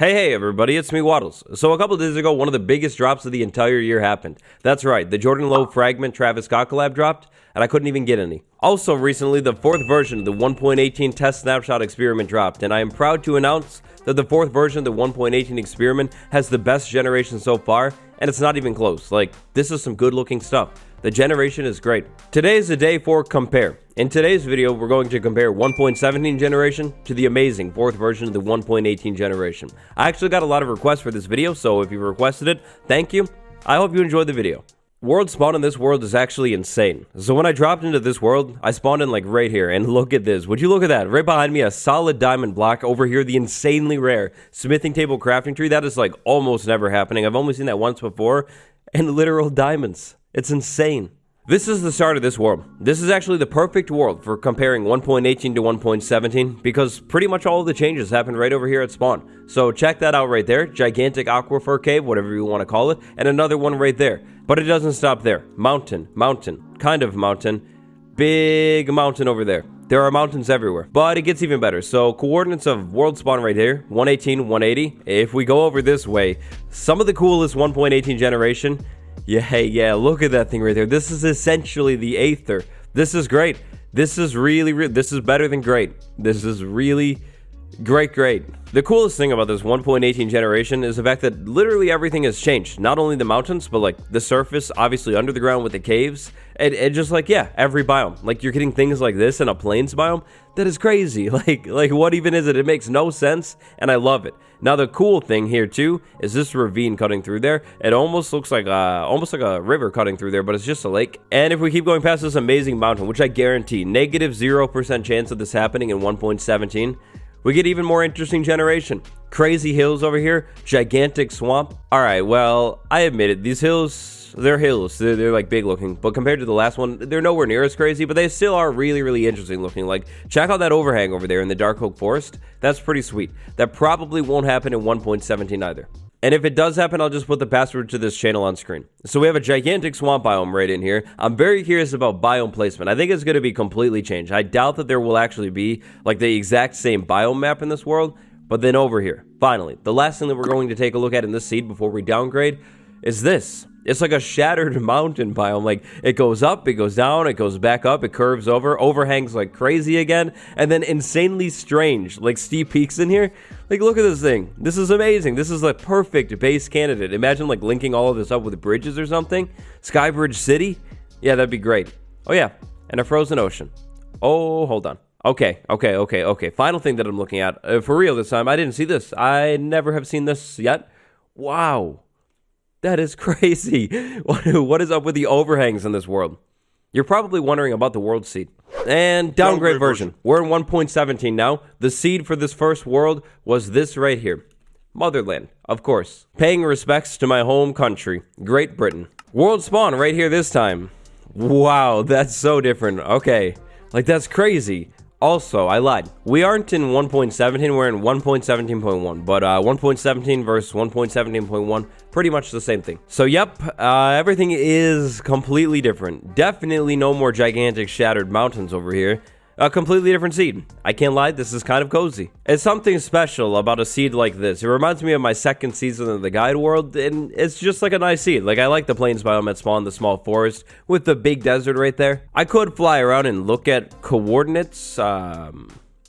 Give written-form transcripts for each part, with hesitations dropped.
Hey everybody, it's me Waddles. So a couple days ago, one of the biggest drops of the entire year happened. That's right, the Jordan Lowe Fragment Travis Scott collab dropped, and I couldn't even get any. Also recently, the fourth version of the 1.18 test snapshot experiment dropped, and I am proud to announce that the fourth version of the 1.18 experiment has the best generation so far, and it's not even close. Like, this is some good looking stuff. The generation is great. Today is the day for compare. In today's video, we're going to compare 1.17 generation to the amazing fourth version of the 1.18 generation. I actually got a lot of requests for this video, so if you requested it, thank you. I hope you enjoyed the video. World spawn in this world is actually insane. So when I dropped into this world, I spawned in like right here, and look at this. Would you look at that? Right behind me, a solid diamond block. Over here, the insanely rare smithing table crafting tree. That is like almost never happening. I've only seen that once before, and literal diamonds. It's insane. This is the start of this world. This is actually the perfect world for comparing 1.18 to 1.17 because pretty much all of the changes happened right over here at spawn. So check that out right there. Gigantic aquifer cave, whatever you want to call it, and another one right there. But it doesn't stop there. Mountain, kind of mountain, big mountain over there. There are mountains everywhere, but it gets even better. So coordinates of world spawn right here, 118, 180. If we go over this way, some of the coolest 1.18 generation. Yeah, look at that thing right there. This is essentially the Aether. This is great. This is this is better than great. This is really great. The coolest thing about this 1.18 generation is the fact that literally everything has changed. Not only the mountains, but like the surface, obviously under the ground with the caves, and just like, yeah, every biome. Like you're getting things like this in a plains biome. That is crazy. Like what even is it? It makes no sense, and I love it. Now the cool thing here too is this ravine cutting through there. It almost looks like a river cutting through there, but it's just a lake. And if we keep going past this amazing mountain, which I guarantee negative 0% chance of this happening in 1.17, we get even more interesting generation. Crazy hills over here, gigantic swamp. All right, well, I admit it, these hills, they're hills. They're like big looking, but compared to the last one, they're nowhere near as crazy, but they still are really interesting looking. Like, check out that overhang over there in the Dark Oak Forest. That's pretty sweet. That probably won't happen in 1.17 either. And if it does happen, I'll just put the password to this channel on screen. So we have a gigantic swamp biome right in here. I'm very curious about biome placement. I think it's going to be completely changed. I doubt that there will actually be like the exact same biome map in this world. But then over here, finally, the last thing that we're going to take a look at in this seed before we downgrade is this. It's like a shattered mountain biome. Like, it goes up, it goes down, it goes back up, it curves over, overhangs like crazy again, and then insanely strange, like steep peaks in here. Like, look at this thing. This is amazing. This is a perfect base candidate. Imagine, like, linking all of this up with bridges or something. Skybridge City. Yeah, that'd be great. Oh, yeah, and a frozen ocean. Oh, hold on. Okay. Final thing that I'm looking at. For real this time, I didn't see this. I never have seen this yet. Wow. That is crazy. What is up with the overhangs in this world? You're probably wondering about the world seed. And downgrade version. We're in 1.17 now. The seed for this first world was this right here. Motherland, of course. Paying respects to my home country, Great Britain. World spawn right here this time. Wow, that's so different. Okay, like that's crazy. Also, I lied. We aren't in 1.17, we're in 1.17.1, but 1.17 versus 1.17.1, pretty much the same thing. So yep, everything is completely different. Definitely no more gigantic shattered mountains over here. A completely different seed. I can't lie, this is kind of cozy. It's something special about a seed like this. It reminds me of my second season of the Guide World, and it's just like a nice seed. Like, I like the plains biome at spawn, the small forest, with the big desert right there. I could fly around and look at coordinates,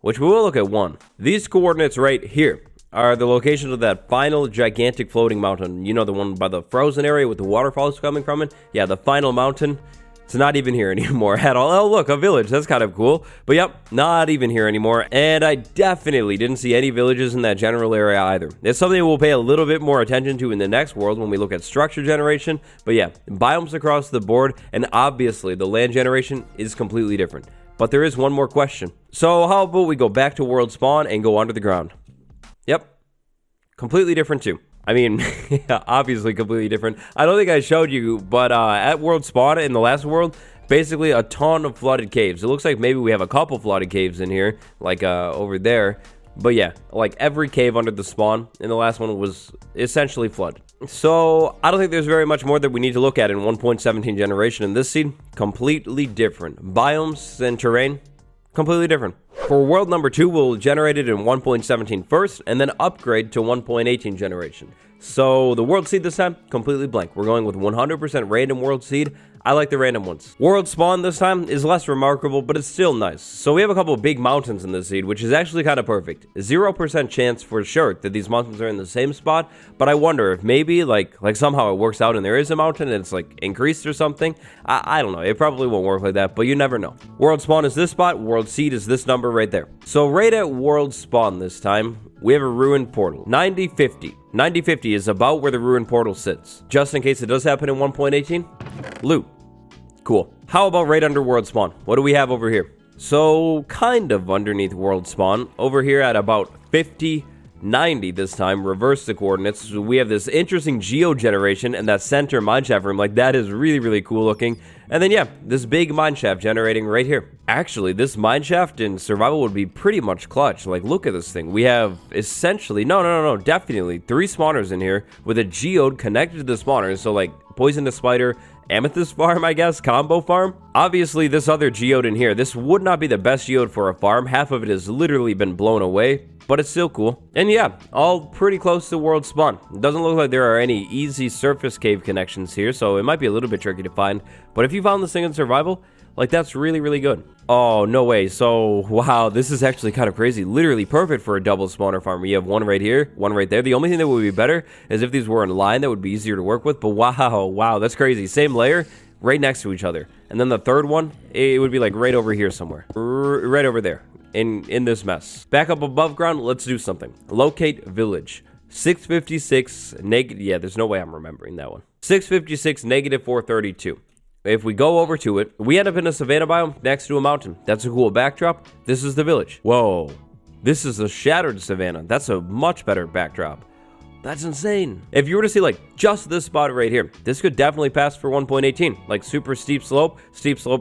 which we will look at one. These coordinates right here are the location of that final gigantic floating mountain. You know, the one by the frozen area with the waterfalls coming from it? Yeah, the final mountain. It's not even here anymore at all. Oh, look, a village. That's kind of cool. But yep, not even here anymore. And I definitely didn't see any villages in that general area either. It's something we'll pay a little bit more attention to in the next world when we look at structure generation. But yeah, biomes across the board. And obviously, the land generation is completely different. But there is one more question. So how about we go back to world spawn and go under the ground? Yep, completely different too. I mean, yeah, obviously completely different. I don't think I showed you, but at World Spawn in the last world, basically a ton of flooded caves. It looks like maybe we have a couple flooded caves in here, like over there. But yeah, like every cave under the spawn in the last one was essentially flooded. So I don't think there's very much more that we need to look at in 1.17 generation in this seed. Completely different. Biomes and terrain, completely different. For world number 2, we'll generate it in 1.17 first, and then upgrade to 1.18 generation. So the world seed this time, completely blank. We're going with 100% random world seed. I like the random ones. World spawn this time is less remarkable, but it's still nice. So we have a couple of big mountains in this seed, which is actually kind of perfect. 0% chance for sure that these mountains are in the same spot, but I wonder if maybe like somehow it works out and there is a mountain and it's like increased or something. I don't know. It probably won't work like that, but you never know. World spawn is this spot. World seed is this number right there. So right at world spawn this time, we have a ruined portal. 9050. 9050 is about where the ruined portal sits. Just in case it does happen in 1.18, loot. Cool. How about right under world spawn? What do we have over here? So kind of underneath world spawn, over here at about 5090 this time, reverse the coordinates. So we have this interesting geo generation and that center mineshaft room. Like that is really, really cool looking. And then yeah, this big mineshaft generating right here. Actually, this mineshaft in survival would be pretty much clutch. Like look at this thing. We have essentially, no, definitely 3 spawners in here with a geode connected to the spawners. So like poisonous spider, amethyst farm, I guess, combo farm. Obviously, this other geode in here, this would not be the best geode for a farm. Half of it has literally been blown away, but it's still cool. And yeah, all pretty close to world spawn. It doesn't look like there are any easy surface cave connections here, so it might be a little bit tricky to find. But if you found this thing in survival, like that's really, really good. Oh, no way. So, wow, this is actually kind of crazy. Literally perfect for a double spawner farm. You have one right here, one right there. The only thing that would be better is if these were in line, that would be easier to work with. But wow, that's crazy. Same layer, right next to each other. And then the third one, it would be like right over here somewhere. Right over there in this mess. Back up above ground, let's do something. Locate village. 656 negative. Yeah, there's no way I'm remembering that one. 656 negative 432. If we go over to it, we end up in a savanna biome next to a mountain. That's a cool backdrop. This is the village. Whoa. This is a shattered savanna. That's a much better backdrop. That's insane. If you were to see like just this spot right here, this could definitely pass for 1.18. Like super steep slope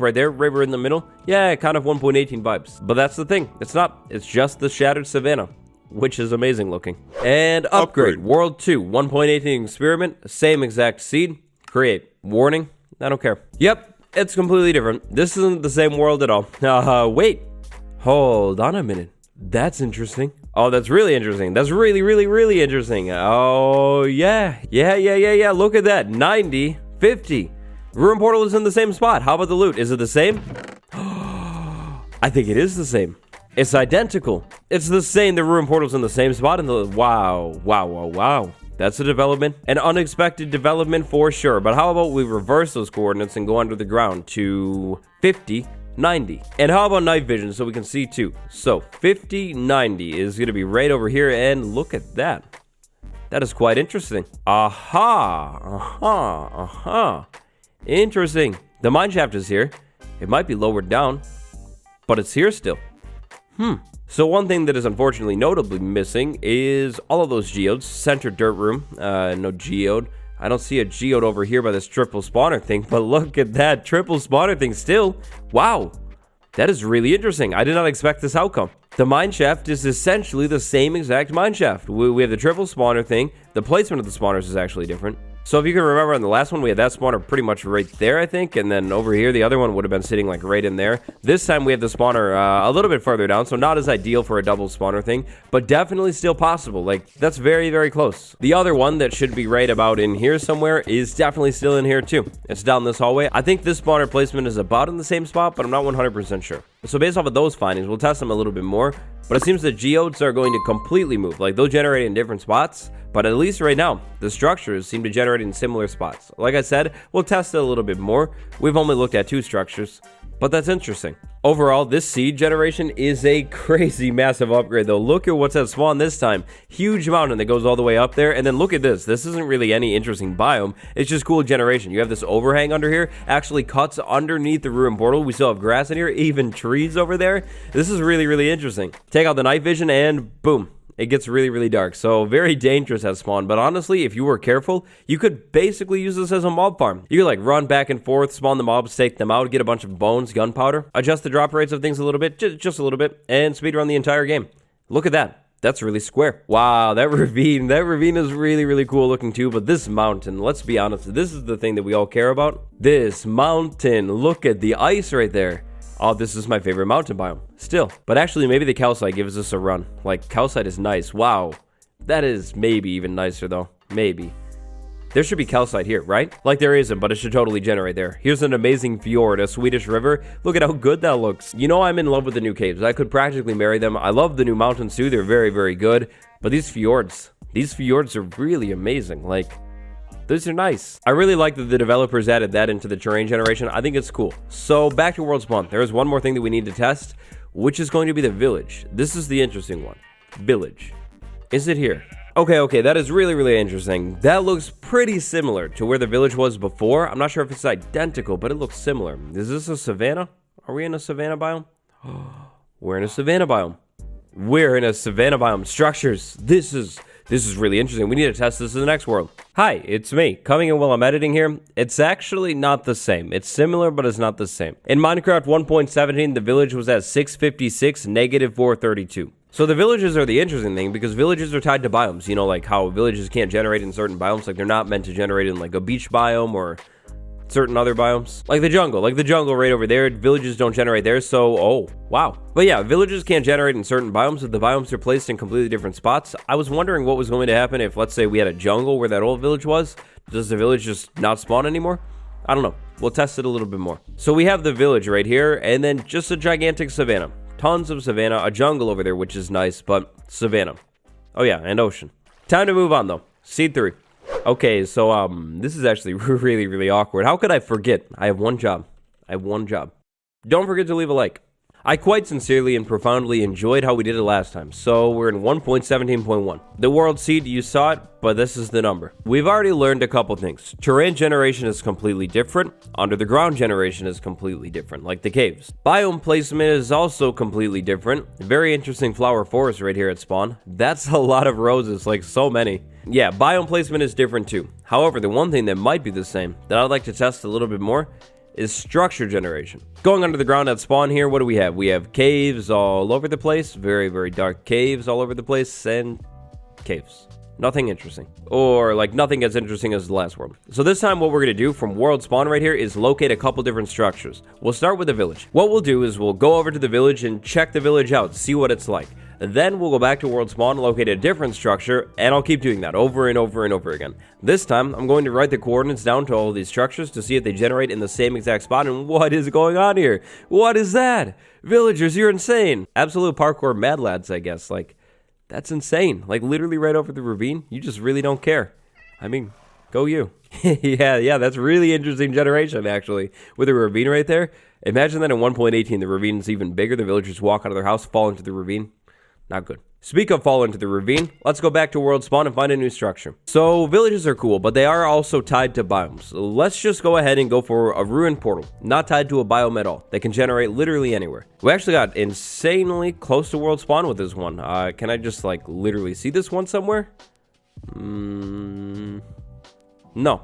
right there, river in the middle. Yeah, kind of 1.18 vibes. But that's the thing. It's not. It's just the shattered savanna, which is amazing looking. And upgrade. World 2, 1.18 experiment. Same exact seed. Create. Warning. I don't care. Yep, it's completely different. This isn't the same world at all. Wait. Hold on a minute. That's interesting. Oh, that's really interesting. That's really, really, really interesting. Oh, yeah. Yeah. Look at that. 90, 50. Ruin portal is in the same spot. How about the loot? Is it the same? I think it is the same. It's identical. It's the same. The ruin portal's in the same spot. And the wow. That's a development, an unexpected development for sure. But how about we reverse those coordinates and go under the ground to 50, 90. And how about night vision so we can see too? So 50, 90 is going to be right over here. And look at that. That is quite interesting. Aha. Interesting. The mineshaft is here. It might be lowered down, but it's here still. So one thing that is unfortunately notably missing is all of those geodes. Center dirt room, no geode. I don't see a geode over here by this triple spawner thing, but look at that triple spawner thing still. Wow, that is really interesting. I did not expect this outcome. The mineshaft is essentially the same exact mineshaft. We have the triple spawner thing. The placement of the spawners is actually different. So if you can remember on the last one, we had that spawner pretty much right there, I think. And then over here, the other one would have been sitting like right in there. This time we have the spawner a little bit further down. So not as ideal for a double spawner thing, but definitely still possible. Like that's very, very close. The other one that should be right about in here somewhere is definitely still in here too. It's down this hallway. I think this spawner placement is about in the same spot, but I'm not 100% sure. So based off of those findings, we'll test them a little bit more. But it seems the geodes are going to completely move. Like they'll generate in different spots. But at least right now, the structures seem to generate in similar spots. Like I said, we'll test it a little bit more. We've only looked at 2 structures, but that's interesting. Overall, this seed generation is a crazy massive upgrade though. Look at what's at spawn this time. Huge mountain that goes all the way up there. And then look at this. This isn't really any interesting biome. It's just cool generation. You have this overhang under here. Actually cuts underneath the ruin portal. We still have grass in here, even trees over there. This is really, really interesting. Take out the night vision and boom. It gets really, really dark. So very dangerous at spawn. But honestly, if you were careful, you could basically use this as a mob farm. You could like run back and forth, spawn the mobs, take them out, get a bunch of bones, gunpowder, adjust the drop rates of things a little bit, just a little bit, and speedrun the entire game. Look at that. That's really square. Wow, that ravine is really, really cool looking too. But this mountain, let's be honest, this is the thing that we all care about. This mountain, look at the ice right there. Oh, this is my favorite mountain biome. Still. But actually, maybe the calcite gives us a run. Like, calcite is nice. Wow. That is maybe even nicer, though. Maybe. There should be calcite here, right? Like there isn't, but it should totally generate there. Here's an amazing fjord, a Swedish river. Look at how good that looks. You know I'm in love with the new caves. I could practically marry them. I love the new mountains too. They're very, very good. But these fjords are really amazing. Like, those are nice. I really like that the developers added that into the terrain generation. I think it's cool. So back to World Spawn. There's one more thing that we need to test, which is going to be the village. This is the interesting one. Village. Is it here? Okay, that is really, really interesting. That looks pretty similar to where the village was before. I'm not sure if it's identical, but it looks similar. Is this a savanna? Are we in a savanna biome? We're in a savanna biome. We're in a savanna biome. Structures. This is really interesting. We need to test this in the next world. Hi, it's me. Coming in while I'm editing here. It's actually not the same. It's similar, but it's not the same. In Minecraft 1.17, the village was at 656, negative 432. So the villages are the interesting thing because villages are tied to biomes. You know, like how villages can't generate in certain biomes. Like they're not meant to generate in like a beach biome or certain other biomes. Like the jungle right over there. Villages don't generate there. So, oh, wow. But yeah, villages can't generate in certain biomes if the biomes are placed in completely different spots. I was wondering what was going to happen if, let's say, we had a jungle where that old village was. Does the village just not spawn anymore? I don't know. We'll test it a little bit more. So we have the village right here and then just a gigantic savanna. Tons of savanna, a jungle over there, which is nice, but savanna. Oh yeah, and ocean. Time to move on though. Seed 3. Okay, so this is actually really, really awkward. How could I forget? I have one job. Don't forget to leave a like. I quite sincerely and profoundly enjoyed how we did it last time. So we're in 1.17.1. The world seed, you saw it, but this is the number. We've already learned a couple things. Terrain generation is completely different. Under the ground generation is completely different, like the caves. Biome placement is also completely different. Very interesting flower forest right here at spawn. That's a lot of roses, like so many. Yeah, biome placement is different too. However, the one thing that might be the same, that I'd like to test a little bit more, is structure generation. Going under the ground at spawn here, what do we have? We have caves all over the place. Very, very dark caves all over the place. And caves. Nothing interesting. Or like nothing as interesting as the last world. So this time what we're going to do from world spawn right here is locate a couple different structures. We'll start with the village. What we'll do is we'll go over to the village and check the village out. See what it's like. Then we'll go back to world spawn, locate a different structure, and I'll keep doing that over and over and over again. This time, I'm going to write the coordinates down to all of these structures to see if they generate in the same exact spot. And what is going on here? What is that? Villagers, you're insane. Absolute parkour mad lads, I guess. Like, that's insane. Like, literally right over the ravine. You just really don't care. I mean, go you. yeah, that's really interesting generation, actually. With a ravine right there. Imagine that in 1.18, the ravine's even bigger. The villagers walk out of their house, fall into the ravine. Not good. Speak of fall into the ravine, let's go back to world spawn and find a new structure. So villages are cool, but they are also tied to biomes. So let's just go ahead and go for a ruined portal, not tied to a biome at all. They can generate literally anywhere. We actually got insanely close to world spawn with this one. Can I just like literally see this one somewhere? No.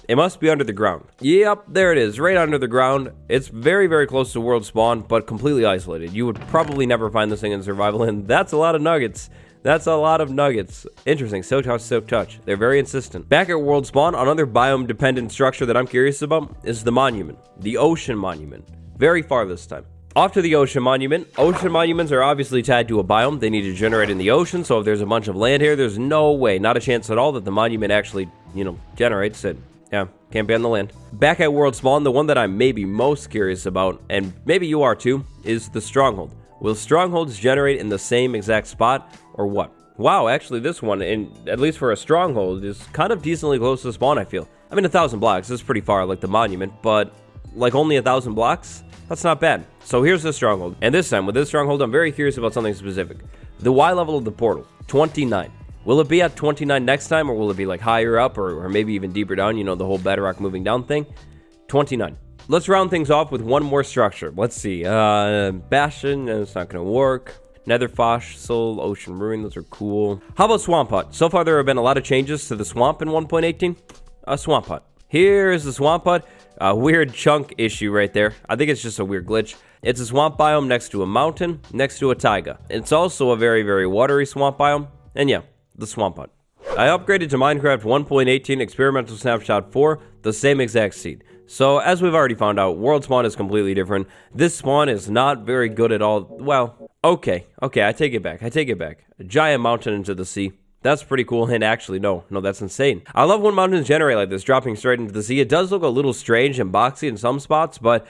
It must be under the ground. Yep, there it is, right under the ground. It's very, very close to world spawn, but completely isolated. You would probably never find this thing in survival, and that's a lot of nuggets. That's a lot of nuggets. Interesting. Silk touch. They're very insistent. Back at world spawn, another biome-dependent structure that I'm curious about is the monument. The ocean monument. Very far this time. Off to the ocean monument. Ocean monuments are obviously tied to a biome. They need to generate in the ocean, so if there's a bunch of land here, there's no way, not a chance at all that the monument actually, generates it. Yeah, can't be on the land. Back at world spawn, the one that I'm maybe most curious about, and maybe you are too, is the Stronghold. Will Strongholds generate in the same exact spot, or what? Wow, actually this one, at least for a Stronghold, is kind of decently close to spawn, I feel. I mean, 1,000 blocks is pretty far, like the monument, but like only 1,000 blocks? That's not bad. So here's the Stronghold, and this time, with this Stronghold, I'm very curious about something specific. The Y level of the portal, 29. Will it be at 29 next time, or will it be like higher up, or maybe even deeper down, the whole bedrock moving down thing? 29. Let's round things off with one more structure. Let's see. Bastion, it's not going to work. Nether Fossil, Ocean Ruin, those are cool. How about Swamp Hut? So far, there have been a lot of changes to the swamp in 1.18. A Swamp Hut. Here is the Swamp Hut. A weird chunk issue right there. I think it's just a weird glitch. It's a swamp biome next to a mountain, next to a taiga. It's also a very, very watery swamp biome. And yeah, the Swamp Hut. I upgraded to Minecraft 1.18 Experimental Snapshot 4, the same exact seed. So, as we've already found out, world spawn is completely different. This spawn is not very good at all. Well, okay, I take it back. A giant mountain into the sea. That's pretty cool, and actually, no, that's insane. I love when mountains generate like this, dropping straight into the sea. It does look a little strange and boxy in some spots, but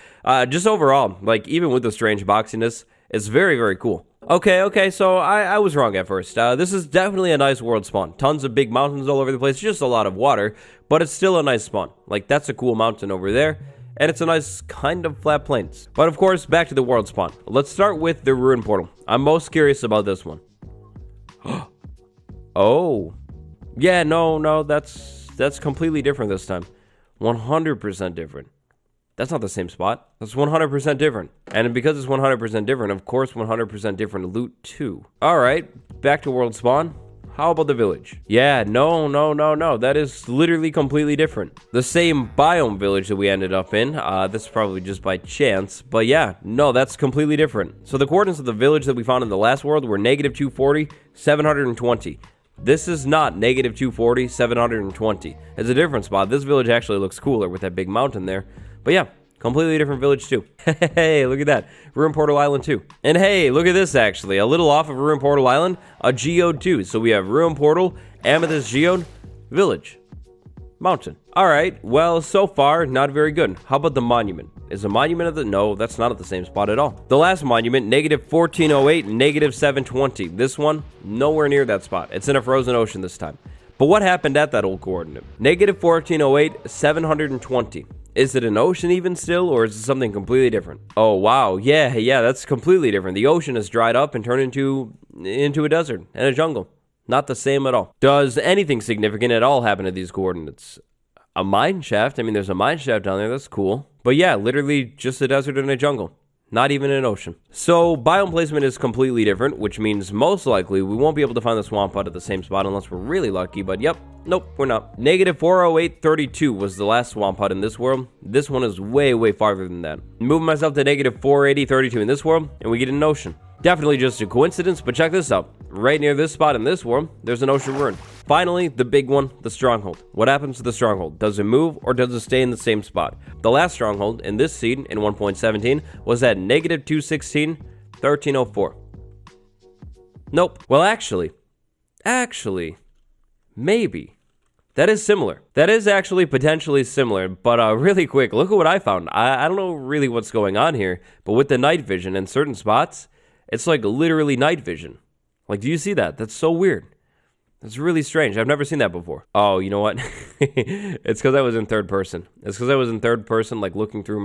just overall, like, even with the strange boxiness, it's very, very cool. Okay, so I was wrong at first. This is definitely a nice world spawn. Tons of big mountains all over the place, just a lot of water, but it's still a nice spawn. Like, that's a cool mountain over there, and it's a nice kind of flat plains. But of course, back to the world spawn. Let's start with the ruin portal. I'm most curious about this one. Oh, yeah, no, that's completely different this time. 100% different. That's not the same spot. That's 100% different. And because it's 100% different, of course 100% different loot too. Alright, back to world spawn. How about the village? Yeah, no. That is literally completely different. The same biome village that we ended up in. That's probably just by chance. But yeah, no, that's completely different. So the coordinates of the village that we found in the last world were -240, 720. This is not -240, 720. It's a different spot. This village actually looks cooler with that big mountain there. But yeah, completely different village too. Hey, look at that. Ruin Portal Island 2. And hey, look at this actually. A little off of Ruin Portal Island, a geode too. So we have Ruin Portal, Amethyst Geode, Village, Mountain. Alright, well, so far, not very good. How about the monument? Is the monument at the... No, that's not at the same spot at all. The last monument, -1408, -720. This one, nowhere near that spot. It's in a frozen ocean this time. But what happened at that old coordinate? -1408, 720. Is it an ocean even still, or is it something completely different? Oh, wow. Yeah, that's completely different. The ocean has dried up and turned into a desert and a jungle. Not the same at all. Does anything significant at all happen to these coordinates? A mine shaft? I mean, there's a mine shaft down there. That's cool. But yeah, literally just a desert and a jungle. Not even an ocean. So, biome placement is completely different, which means most likely we won't be able to find the swamp pot at the same spot unless we're really lucky, but yep, nope, we're not. -40832 was the last swamp hut in this world. This one is way farther than that. Moving myself to -48032 in this world, and we get an ocean. Definitely just a coincidence, but check this out. Right near this spot in this world, there's an ocean ruin. Finally, the big one, the Stronghold. What happens to the Stronghold? Does it move or does it stay in the same spot? The last Stronghold in this seed in 1.17 was at -216, 1304. Nope. Well, actually, maybe. That is similar. That is actually potentially similar, but really quick, look at what I found. I don't know really what's going on here, but with the night vision in certain spots, it's like literally night vision. Like, do you see that? That's so weird. That's really strange. I've never seen that before. Oh, you know what? It's because I was in third person. Like looking through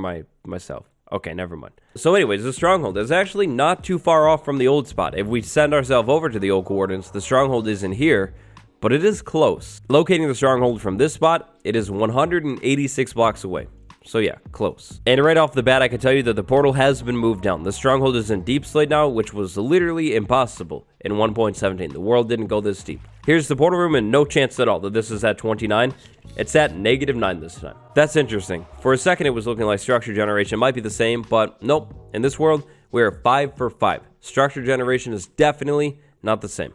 myself. Okay, never mind. So anyways, the Stronghold is actually not too far off from the old spot. If we send ourselves over to the old coordinates, the Stronghold is in here, but it is close. Locating the Stronghold from this spot, it is 186 blocks away. So yeah, close. And right off the bat, I can tell you that the portal has been moved down. The Stronghold is in deep slate now, which was literally impossible in 1.17. The world didn't go this deep. Here's the portal room, and no chance at all that this is at 29. It's at -9 this time. That's interesting. For a second, it was looking like structure generation might be the same, but nope. In this world, we're 5 for 5. Structure generation is definitely not the same.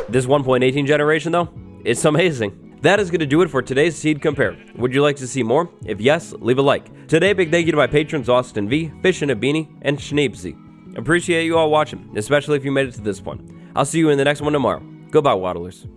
This 1.18 generation, though, it's amazing. That is going to do it for today's Seed Compare. Would you like to see more? If yes, leave a like. Today, big thank you to my patrons Austin V, Fish in a Beanie, and Schneepsy. Appreciate you all watching, especially if you made it to this point. I'll see you in the next one tomorrow. Goodbye, Waddlers.